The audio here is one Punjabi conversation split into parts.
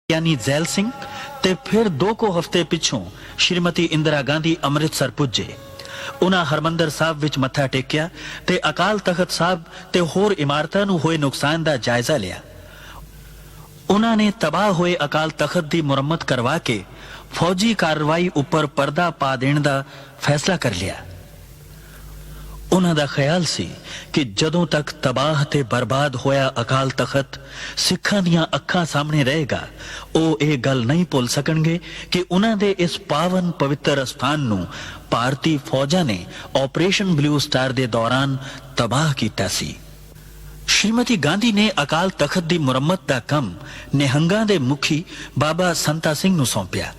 यानी जैल सिंह ते फिर 2 को हफ्ते पिछों श्रीमती इंदिरा गांधी अमृतसर पुजे। उन्हां हरमंदर साहब विच मत्था टेकिया ते अकाल तख्त साहब ते होर इमारतां नूं होए नुकसान दा जायजा लिया। उन्हां ने तबाह होए अकाल तख्त दी मुरम्मत करवा के फौजी कार्रवाई उपर पर्दा पा देण दा फैसला कर लिया। उन्हां दा ख्याल सी कि जदों तक तबाह ते बर्बाद होया अकाल तख्त सिखां दियां अखां सामने रहेगा, ओ ये गल नहीं भुल सकणगे कि उन्हां दे इस पावन पवित्र स्थान नूं भारती फौजां ने ऑपरेशन ब्लू स्टार दे दौरान तबाह कीता सी। श्रीमती गांधी ने अकाल तख्त दी मुरम्मत दा कम निहंगां दे मुखी बाबा संता सिंह नूं सौंपिया।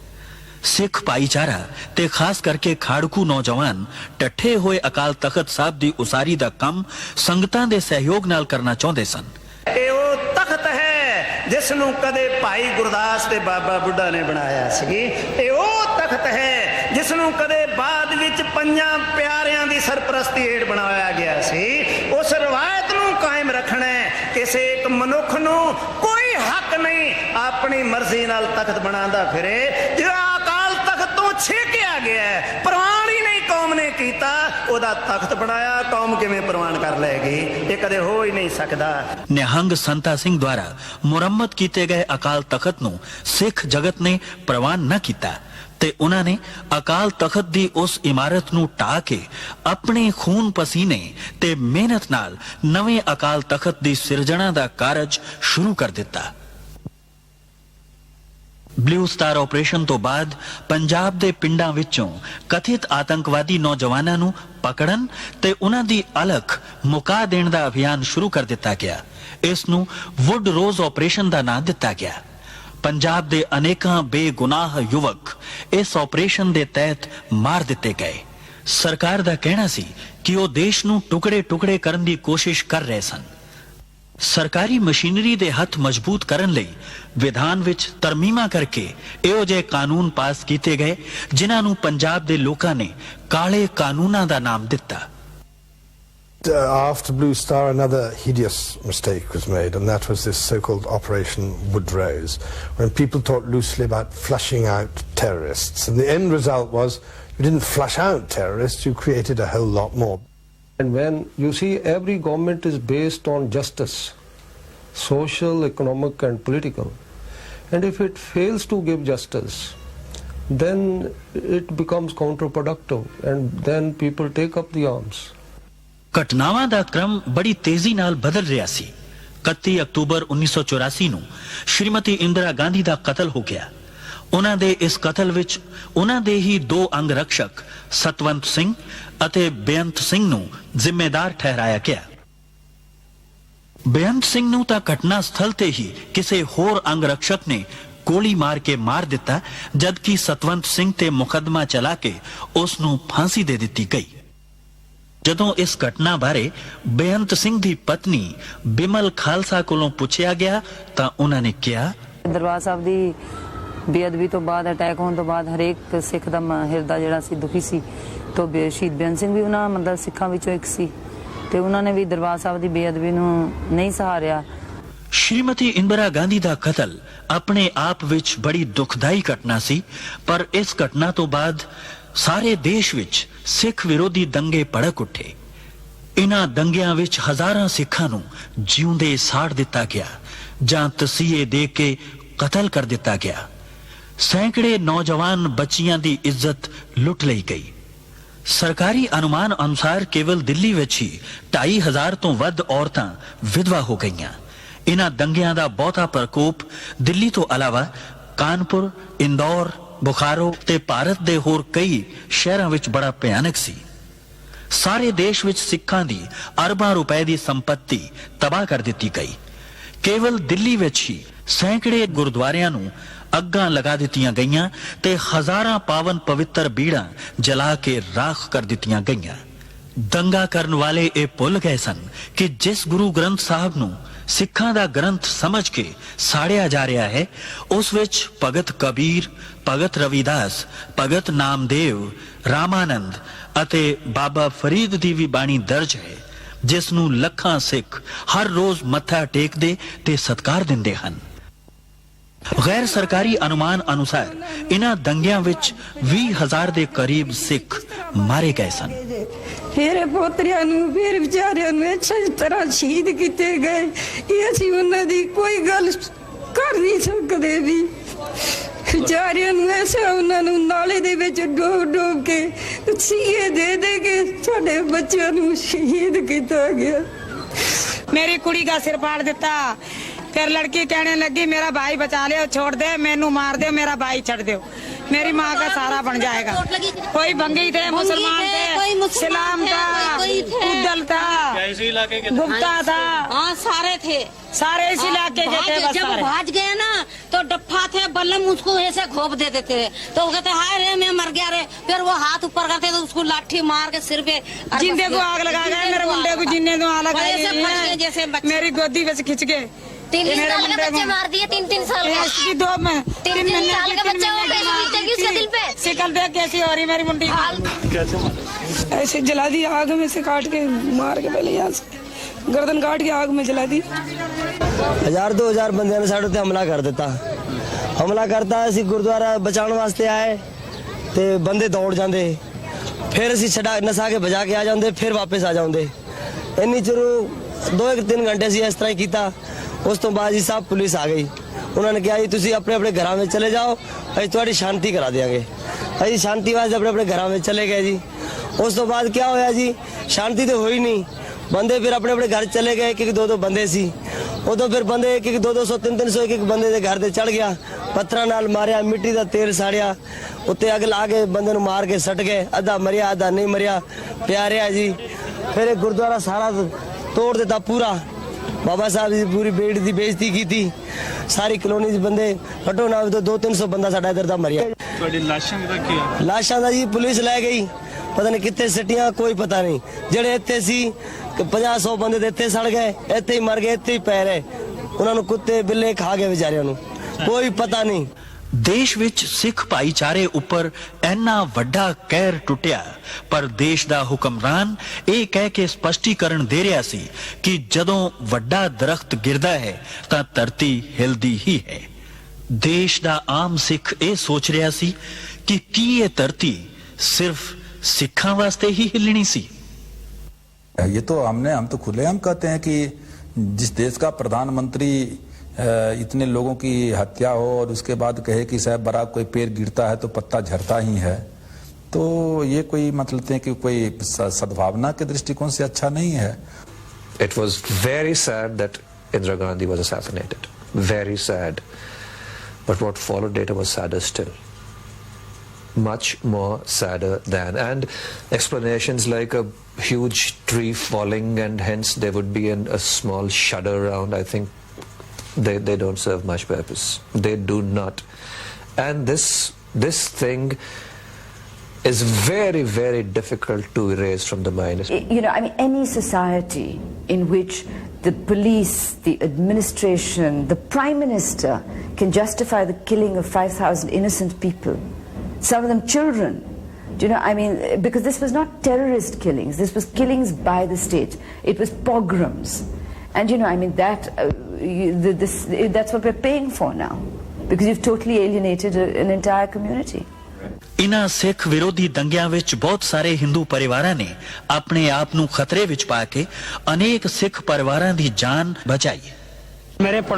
सिख भाईचारा ते खास करके खाड़कू नौजवान टठे होए अकाल तख्त साहब दी उसारी दा कम संगतां दे सहयोग नाल करना चाहुंदे सन। ਇਹ ਤਖਤ ਹੈ ਜਿਸ ਨੂੰ ਕਦੇ ਭਾਈ ਗੁਰਦਾਸ ਤੇ ਬਾਬਾ ਬੁੱਢਾ ਨੇ ਬਣਾਇਆ ਸੀ। ਇਹ ਉਹ ਤਖਤ ਹੈ ਜਿਸ ਨੂੰ ਕਦੇ ਬਾਅਦ ਵਿੱਚ ਪੰਜਾਂ ਪਿਆਰਿਆਂ ਦੀ ਸਰਪ੍ਰਸਤੀ ਹੇਠ ਬਣਾਇਆ ਗਿਆ ਸੀ। ਉਸ ਰਵਾਇਤ ਨੂੰ ਕਾਇਮ ਰੱਖਣਾ ਹੈ। ਕਿਸੇ ਇੱਕ ਮਨੁੱਖ ਨੂੰ ਕੋਈ ਹੱਕ ਨਹੀਂ ਆਪਣੀ ਮਰਜ਼ੀ ਨਾਲ ਤਖਤ ਬਣਾਉਂਦਾ ਫਿਰੇ। ਜਿਹੜਾ ਅਕਾਲ ਤਖਤ ਤੋਂ ਛੇਕਿਆ ਗਿਆ ਹੈ, ਪ੍ਰਵਾਨ ਹੀ ਨਹੀਂ ਕੌਮ ਨੇ ਕੀਤਾ, ਉਹਦਾ ਤਖਤ ਬਣਾਇਆ, ਕੌਮ ਕਿਵੇਂ ਪ੍ਰਵਾਨ ਕਰ ਲਏਗੀ? ਇਹ ਕਦੇ ਹੋ ਹੀ ਨਹੀਂ ਸਕਦਾ। ਨਿਹੰਗ ਸੰਤਾ ਸਿੰਘ ਦੁਆਰਾ ਮੁਰੰਮਤ ਕੀਤੇ ਗਏ ਅਕਾਲ ਤਖਤ ਨੂੰ ਸਿੱਖ ਜਗਤ ਨੇ ਪ੍ਰਵਾਨ ਨਾ ਕੀਤਾ ਤੇ ਉਹਨਾਂ ਨੇ ਅਕਾਲ ਤਖਤ ਦੀ ਉਸ ਇਮਾਰਤ ਨੂੰ ਢਾਹ ਕੇ ਆਪਣੇ ਖੂਨ ਪਸੀਨੇ ਤੇ ਮਿਹਨਤ ਨਾਲ ਨਵੇਂ ਅਕਾਲ ਤਖਤ ਦੀ ਸਿਰਜਣਾ ਦਾ ਕਾਰਜ ਸ਼ੁਰੂ ਕਰ ਦਿੱਤਾ। ब्लू स्टार ऑपरेशन तो बाद पंजाब दे पिंडां विचों कथित आतंकवादी नौजवानां नूं पकड़न ते उन्हां दी अलख मुका देण दा अभियान शुरू कर दिता गया। इस नूं वुड रोज ऑपरेशन दा नाम दिता गया। पंजाब दे अनेकां बेगुनाह युवक इस ऑपरेशन दे तहत मार दिते गए। सरकार दा कहना सी कि वो देश नूं टुकड़े टुकड़े करन दी कोशिश कर रहे सन। सरकारी मशीनरी दे हथ मजबूत करन लई विधान विच तरमीमा करके इहो जे कानून पास कीते गए जिन्हां नूं पंजाब दे लोकां ने काले कानूनां दा नाम दिता। After Blue Star, another hideous mistake was made, and that was this so-called Operation Wood Rose, when people talked loosely about flushing out terrorists. And the end result was you didn't flush out terrorists, you created a whole lot more. And when you see every government is based on justice, social, economic and political, and if it fails to give justice, then it becomes counterproductive and then people take up the arms. ਘਟਨਾਵਾਂ ਦਾ ਕ੍ਰਮ ਬੜੀ ਤੇਜ਼ੀ ਨਾਲ ਬਦਲ ਰਿਹਾ ਸੀ। 31 ਅਕਤੂਬਰ 1984 ਨੂੰ ਸ਼੍ਰੀਮਤੀ ਇੰਦਰਾ ਗਾਂਧੀ ਦਾ ਕਤਲ ਹੋ ਗਿਆ। ਉਹਨਾਂ ਦੇ ਇਸ ਕਤਲ ਵਿੱਚ ਉਹਨਾਂ ਦੇ ਹੀ 2 ਅੰਗ ਰਕਸ਼ਕ ਸਤਵੰਤ ਸਿੰਘ ਅਤੇ ਬੇਅੰਤ ਸਿੰਘ ਨੂੰ ਜ਼ਿੰਮੇਦਾਰ ਠਹਿਰਾਇਆ ਗਿਆ। ਬੇਅੰਤ ਸਿੰਘ ਨੂੰ ਤਾਂ ਘਟਨਾ ਸਥਲ ਤੇ ਹੀ ਕਿਸੇ ਹੋਰ ਅੰਗ ਰਕਸ਼ਕ ਨੇ ਗੋਲੀ ਮਾਰ ਕੇ ਮਾਰ ਦਿੱਤਾ, ਜਦਕਿ ਸਤਵੰਤ ਸਿੰਘ ਤੇ ਮੁਕੱਦਮਾ ਚਲਾ ਕੇ ਉਸ ਨੂੰ ਫਾਂਸੀ ਦੇ ਦਿੱਤੀ ਗਈ। ਜਦੋਂ ਇਸ ਘਟਨਾ ਬਾਰੇ ਬੇਅੰਤ ਸਿੰਘ ਦੀ ਪਤਨੀ ਬਿਮਲ ਖਾਲਸਾ ਕੋਲੋਂ ਪੁੱਛਿਆ ਗਿਆ ਤਾਂ ਉਹਨਾਂ ਨੇ ਕਿਹਾ, ਦਰਬਾਰ ਸਾਹਿਬ ਦੀ ਬੇਅਦਬੀ ਤੋਂ ਬਾਅਦ, ਅਟੈਕ ਹੋਣ ਤੋਂ ਬਾਅਦ ਹਰੇਕ ਸਿੱਖ ਦਾ ਹਿਰਦਾ ਜਿਹੜਾ ਸੀ ਦੁਖੀ ਸੀ। ਤੋਂ ਸ਼ਹੀਦ ਬੇਅੰਤ ਸਿੰਘ ਵੀ ਉਹਨਾਂ ਮਤਲਬ ਸਿੱਖਾਂ ਵਿੱਚੋਂ ਇੱਕ ਸੀ ਤੇ ਉਹਨਾਂ ਨੇ ਵੀ ਦਰਬਾਰ ਸਾਹਿਬ ਦੀ ਬੇਅਦਬੀ ਨੂੰ ਨਹੀਂ ਸਹਾਰਿਆ। ਸ਼੍ਰੀਮਤੀ ਇੰਦਰਾ ਗਾਂਧੀ ਦਾ ਕਤਲ ਆਪਣੇ ਆਪ ਵਿੱਚ ਬੜੀ ਦੁਖਦਾਈ ਘਟਨਾ ਸੀ, ਪਰ ਇਸ ਘਟਨਾ ਤੋਂ ਬਾਅਦ ਸਾਰੇ ਦੇਸ਼ ਵਿੱਚ ਸਿੱਖ ਵਿਰੋਧੀ ਦੰਗੇ ਭੜਕ ਉੱਠੇ। ਇਨ੍ਹਾਂ ਦੰਗਿਆਂ ਵਿੱਚ ਹਜ਼ਾਰਾਂ ਸਿੱਖਾਂ ਨੂੰ ਜਿਉਂਦੇ ਸਾੜ ਦਿੱਤਾ ਗਿਆ ਜਾਂ ਤਸੀਹੇ ਦੇ ਕੇ ਕਤਲ ਕਰ ਦਿੱਤਾ ਗਿਆ। ਸੈਂਕੜੇ ਨੌਜਵਾਨ ਬੱਚੀਆਂ ਦੀ ਇੱਜ਼ਤ ਲੁੱਟ ਲਈ ਗਈ। ਸਰਕਾਰੀ ਅਨੁਮਾਨ ਅਨੁਸਾਰ ਕੇਵਲ ਦਿੱਲੀ ਵਿੱਚ ਹੀ 2500 ਤੋਂ ਵੱਧ ਔਰਤਾਂ ਵਿਧਵਾ ਹੋ ਗਈਆਂ। ਇਨ੍ਹਾਂ ਦੰਗਿਆਂ ਦਾ ਬਹੁਤਾ ਪ੍ਰਕੋਪ ਦਿੱਲੀ ਤੋਂ ਇਲਾਵਾ ਕਾਨਪੁਰ, ਇੰਦੌਰ, ਬੁਖਾਰੋ ਤੇ ਭਾਰਤ ਦੇ ਹੋਰ ਕਈ ਸ਼ਹਿਰਾਂ ਵਿੱਚ ਬੜਾ ਭਿਆਨਕ ਸੀ। ਸਾਰੇ ਦੇਸ਼ ਵਿੱਚ ਸਿੱਖਾਂ ਦੀ ਅਰਬਾਂ ਰੁਪਏ ਦੀ ਸੰਪत्ति ਤਬਾਹ ਕਰ ਦਿੱਤੀ ਗਈ। ਕੇਵਲ ਦਿੱਲੀ ਵਿੱਚ ਹੀ ਸੈਂਕੜੇ ਗੁਰਦੁਆਰਿਆਂ ਨੂੰ ਅੱਗਾਂ ਲਗਾ ਦਿੱਤੀਆਂ ਗਈਆਂ ਤੇ ਹਜ਼ਾਰਾਂ ਪਾਵਨ ਪਵਿੱਤਰ ਬੀੜਾਂ ਜਲਾ ਕੇ ਰਾਖ ਕਰ ਦਿੱਤੀਆਂ ਗਈਆਂ। ਦੰਗਾ ਕਰਨ ਵਾਲੇ ਇਹ ਭੁੱਲ ਗਏ ਸਨ ਕਿ ਜਿਸ ਗੁਰੂ ਗ੍ਰੰਥ ਸਾਹਿਬ ਨੂੰ ਸਿੱਖਾਂ ਦਾ ਗ੍ਰੰਥ ਸਮਝ ਕੇ ਸਾੜਿਆ ਜਾ ਰਿਹਾ ਹੈ, ਉਸ ਵਿੱਚ ਭਗਤ ਕਬੀਰ, ਭਗਤ ਰਵਿਦਾਸ, ਭਗਤ ਨਾਮਦੇਵ, ਰਾਮਾਨੰਦ ਅਤੇ ਬਾਬਾ ਫਰੀਦ ਦੀ ਵੀ ਬਾਣੀ ਦਰਜ ਹੈ, ਜਿਸ ਨੂੰ ਲੱਖਾਂ ਸਿੱਖ ਹਰ ਰੋਜ਼ ਮੱਥਾ ਟੇਕਦੇ ਤੇ ਸਤਿਕਾਰ ਦਿੰਦੇ ਹਨ। ਗੈਰ ਸਰਕਾਰੀ ਅਨੁਮਾਨ ਅਨੁਸਾਰ ਇਨ੍ਹਾਂ ਦੰਗਿਆਂ ਵਿੱਚ 20,000 ਦੇ ਕਰੀਬ ਸਿੱਖ ਮਾਰੇ ਗਏ ਸਨ। ਮੇਰੇ ਪੋਤਰਿਆਂ ਨੂੰ ਫਿਰ ਵਿਚਾਰਿਆਂ ਨੂੰ ਅੱਛੀ ਤਰ੍ਹਾਂ ਸ਼ਹੀਦ ਕੀਤੇ ਗਏ। ਇਹ ਅਸੀਂ ਉਹਨਾਂ ਦੀ ਕੋਈ ਗੱਲ ਕਰ ਨਹੀਂ ਸਕਦੇ ਵੀ। ਵਿਚਾਰਿਆਂ ਨੂੰ ਐਸਾ ਉਹਨਾਂ ਨੂੰ ਨਾਲੇ ਦੇ ਵਿੱਚ ਡੋਬ ਕੇ ਸੀਏ ਦੇ ਕੇ ਸਾਡੇ ਬੱਚਿਆਂ ਨੂੰ ਸ਼ਹੀਦ ਕੀਤਾ ਗਿਆ। मेरी कुड़ी का सिर फाड़ देता, फिर लड़की कहने लगी मेरा भाई बचा ले, छोड़ दे, मैनू मार दे, मेरा भाई छड़ दो, मेरी माँ का सहारा बन जाएगा। कोई भंगी थे, मुसलमान थे, इस्लाम था, उद्दल था, गुप्ता था, हाँ सारे थे, सारे इस इलाके के थे। बस जब सारे भाज गए ना तो डप्पा थे, बल्लम उसको ऐसे घोप दे देते थे, तो वो कहते हाय रे मैं मर गया रे, फिर वो हाथ ऊपर करते तो उसको लाठी मार के सिर पे जिंदे को आग लगा गए, मेरे मुंडे को जिन्ने को आग लगा ऐसे फट गए जैसे बच्चे। मेरी गोदी में से खिंच गए। 3 साल के बच्चे मार दिए, 3 साल के। 2 में 3 साल के बच्चे हो गए, बीतेगी उसके दिल पे। शिकल देख कैसी हो रही मेरी मुंडी। ऐसे जला दी, आग में से काट के मार के पहले यहाँ से गर्दन काट के आग में जला दी। 1000-2000 ਬੰਦਿਆਂ ਨੇ ਸਾਡੇ ਤੇ ਹਮਲਾ ਕਰ ਦਿੱਤਾ। ਹਮਲਾ ਕਰਤਾ, ਅਸੀਂ ਗੁਰਦੁਆਰਾ ਬਚਾਉਣ ਵਾਸਤੇ ਆਏ ਤੇ ਬੰਦੇ ਦੌੜ ਜਾਂਦੇ, ਫਿਰ ਅਸੀਂ ਛਡਾ ਨਸਾ ਕੇ ਭਜਾ ਕੇ ਆ ਜਾਂਦੇ, ਫਿਰ ਵਾਪਸ ਆ ਜਾਂਦੇ। ਇੰਨੀ ਚਿਰ 2-3 ਘੰਟੇ ਅਸੀਂ ਇਸ ਤਰ੍ਹਾਂ ਹੀ ਕੀਤਾ। ਉਸ ਤੋਂ ਬਾਅਦ ਜੀ ਸਭ ਪੁਲਿਸ ਆ ਗਈ। ਉਹਨਾਂ ਨੇ ਕਿਹਾ ਜੀ ਤੁਸੀਂ ਆਪਣੇ ਆਪਣੇ ਘਰਾਂ ਵਿੱਚ ਚਲੇ ਜਾਓ, ਅਸੀਂ ਤੁਹਾਡੀ ਸ਼ਾਂਤੀ ਕਰਾ ਦਿਆਂਗੇ। ਅਸੀਂ ਸ਼ਾਂਤੀ ਵਾਸਤੇ ਆਪਣੇ ਆਪਣੇ ਘਰਾਂ ਵਿੱਚ ਚਲੇ ਗਏ ਜੀ। ਉਸ ਤੋਂ ਬਾਅਦ ਕੀ ਹੋਇਆ ਜੀ, ਸ਼ਾਂਤੀ ਤੇ ਹੋਈ ਨਹੀਂ। ਬੰਦੇ ਫਿਰ ਆਪਣੇ ਆਪਣੇ ਘਰ ਚਲੇ ਗਏ, ਕਿ 2-2 ਬੰਦੇ ਸੀ। ਉਦੋਂ ਫਿਰ ਬੰਦੇ 1-200 300 ਇੱਕ ਬੰਦੇ ਦੇ ਘਰ ਤੇ ਚੜ ਗਿਆ, ਪੱਥਰਾਂ ਨਾਲ ਮਾਰਿਆ, ਮਿੱਟੀ ਦਾ ਤੇਲ ਸਾੜਿਆ, ਉੱਤੇ ਅੱਗ ਲਾ ਕੇ ਬੰਦੇ ਨੂੰ ਮਾਰ ਕੇ ਸੱਟ ਗਏ। ਅੱਧਾ ਮਰਿਆ, ਅੱਧਾ ਨਹੀਂ ਮਰਿਆ, ਪਿਆ ਰਿਹਾ ਜੀ। ਫਿਰ ਇਹ ਗੁਰਦੁਆਰਾ ਸਾਰਾ ਤੋੜ ਦਿੱਤਾ ਪੂਰਾ। ਬਾਬਾ ਸਾਹਿਬ ਦੀ ਪੂਰੀ ਬੇੜੀ ਦੀ ਬੇਇੱਜ਼ਤੀ ਕੀਤੀ। ਸਾਰੀ ਕਲੋਨੀ ਦੇ ਬੰਦੇ ਹਟੋ ਨਾ, 200-300 ਬੰਦਾ ਸਾਡਾ ਇੱਧਰ ਦਾ ਮਰਿਆ। ਤੁਹਾਡੀ ਲਾਸ਼ਾਂ ਦਾ ਕੀ ਆ? ਲਾਸ਼ਾਂ ਦਾ ਜੀ ਪੁਲਿਸ ਲੈ ਗਈ, ਪਤਾ ਨਹੀਂ ਕਿੱਥੇ ਸਿੱਟੀਆਂ, ਕੋਈ ਪਤਾ ਨਹੀਂ। ਜਿਹੜੇ ਇੱਥੇ ਸੀ 50-100 ਬੰਦੇ ਤੇ ਇੱਥੇ ਸੜ ਗਏ, ਇੱਥੇ ਹੀ ਮਰ ਗਏ, ਇੱਥੇ ਹੀ ਪੈ ਰਹੇ। ਉਹਨਾਂ ਨੂੰ ਕੁੱਤੇ ਬਿੱਲੇ ਖਾ ਗਏ ਵਿਚਾਰਿਆਂ ਨੂੰ, ਕੋਈ ਪਤਾ ਨਹੀਂ। ਦੇਸ਼ ਵਿੱਚ ਸਿੱਖ ਭਾਈਚਾਰੇ ਉੱਪਰ ਇੰਨਾ ਵੱਡਾ ਕਹਿਰ ਟੁੱਟਿਆ, ਪਰ ਦੇਸ਼ ਦਾ ਹੁਕਮਰਾਨ ਇਹ ਕਹਿ ਕੇ ਸਪਸ਼ਟੀਕਰਨ ਦੇ ਰਿਹਾ ਸੀ ਕਿ ਜਦੋਂ ਵੱਡਾ ਦਰਖਤ ਗਿਰਦਾ ਹੈ ਤਾਂ ਧਰਤੀ ਹਿਲਦੀ ਹੀ ਹੈ। ਦੇਸ਼ ਦਾ ਆਮ ਸਿੱਖ ਇਹ ਸੋਚ ਰਿਹਾ ਸੀ ਕਿ ਕੀ ਇਹ ਧਰਤੀ ਸਿਰਫ ਸਿੱਖਾਂ ਵਾਸਤੇ ਹੀ ਹਿੱਲਣੀ ਸੀ। ये तो हम तो खुलेआम कहते हैं कि जिस देश का प्रधानमंत्री इतने लोगों की हत्या हो और उसके बाद कहे कि साहब बड़ा कोई पेड़ गिरता है तो पत्ता झड़ता ही है, तो ये कोई मतलब है कि कोई सद्भावना के दृष्टिकोण से अच्छा नहीं है। It was very sad that Indira Gandhi was assassinated. Very sad. But what followed later was sadder still. Much more sadder than. And explanations like a huge tree falling and hence there would be a small shudder around, I think they don't serve much purpose. They do not. And this thing is very, very difficult to erase from the mind. You know, I mean, any society in which the police, the administration, the Prime Minister can justify the killing of 5,000 innocent people, some of them children, do you know, I mean, because this was not terrorist killings, this was killings by the state, it was pogroms. And you know, I mean, that's what we're paying for now, because you've totally alienated an entire community. ਇਨ੍ਹਾਂ ਸਿੱਖ ਵਿਰੋਧੀ ਦੰਗਿਆਂ ਵਿੱਚ ਬਹੁਤ ਸਾਰੇ ਹਿੰਦੂ ਪਰਿਵਾਰਾਂ ਨੇ ਆਪਣੇ ਆਪ ਨੂੰ ਖਤਰੇ ਵਿੱਚ ਪਾ ਕੇ ਅਨੇਕ ਸਿੱਖ ਪਰਿਵਾਰਾਂ ਦੀ ਜਾਨ ਬਚਾਈ। ਮੇਰੇ